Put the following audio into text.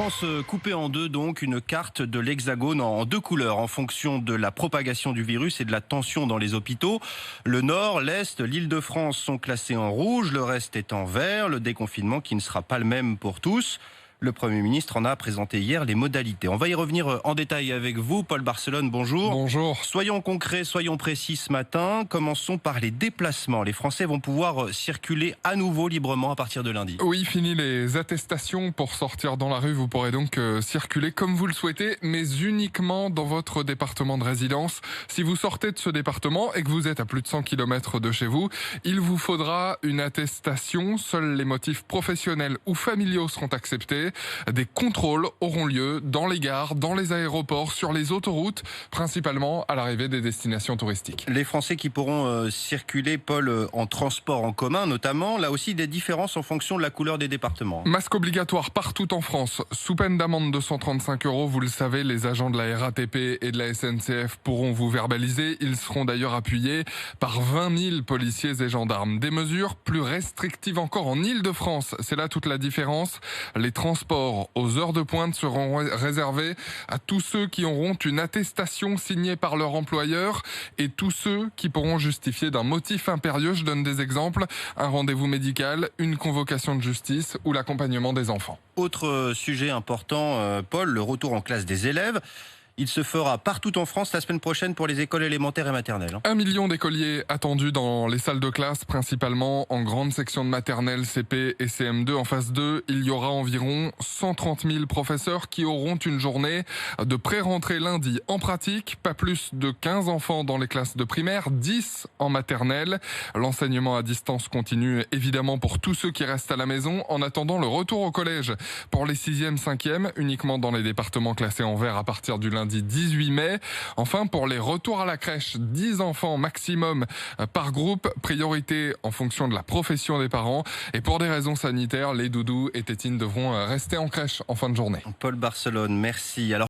France coupée en deux, donc une carte de l'Hexagone en deux couleurs en fonction de la propagation du virus et de la tension dans les hôpitaux. Le Nord, l'Est, l'Île-de-France sont classés en rouge, le reste est en vert. Le déconfinement qui ne sera pas le même pour tous. Le Premier ministre en a présenté hier les modalités. On va y revenir en détail avec vous. Paul Barcelone, bonjour. Bonjour. Soyons concrets, soyons précis ce matin. Commençons par les déplacements. Les Français vont pouvoir circuler à nouveau librement à partir de lundi. Oui, fini les attestations pour sortir dans la rue. Vous pourrez donc circuler comme vous le souhaitez, mais uniquement dans votre département de résidence. Si vous sortez de ce département et que vous êtes à plus de 100 km de chez vous, il vous faudra une attestation. Seuls les motifs professionnels ou familiaux seront acceptés. Des contrôles auront lieu dans les gares, dans les aéroports, sur les autoroutes, principalement à l'arrivée des destinations touristiques. Les Français qui pourront circuler, Paul, en transport en commun notamment, là aussi des différences en fonction de la couleur des départements. Masque obligatoire partout en France, sous peine d'amende de 135 €. Vous le savez, les agents de la RATP et de la SNCF pourront vous verbaliser. Ils seront d'ailleurs appuyés par 20 000 policiers et gendarmes. Des mesures plus restrictives encore en Île-de-France. C'est là toute la différence. Les transports aux heures de pointe seront réservés à tous ceux qui auront une attestation signée par leur employeur et tous ceux qui pourront justifier d'un motif impérieux. Je donne des exemples: un rendez-vous médical, une convocation de justice ou l'accompagnement des enfants. Autre sujet important, Paul, le retour en classe des élèves. Il se fera partout en France la semaine prochaine pour les écoles élémentaires et maternelles. 1 million d'écoliers attendus dans les salles de classe, principalement en grande section de maternelle, CP et CM2. En phase 2, il y aura environ 130 000 professeurs qui auront une journée de pré-rentrée lundi. En pratique, pas plus de 15 enfants dans les classes de primaire, 10 en maternelle. L'enseignement à distance continue évidemment pour tous ceux qui restent à la maison en attendant le retour au collège. Pour les 6e, 5e, uniquement dans les départements classés en vert à partir du lundi 18 mai. Enfin, pour les retours à la crèche, 10 enfants maximum par groupe, priorité en fonction de la profession des parents. Et pour des raisons sanitaires, les doudous et tétines devront rester en crèche en fin de journée. Paul Barcelone, merci. Alors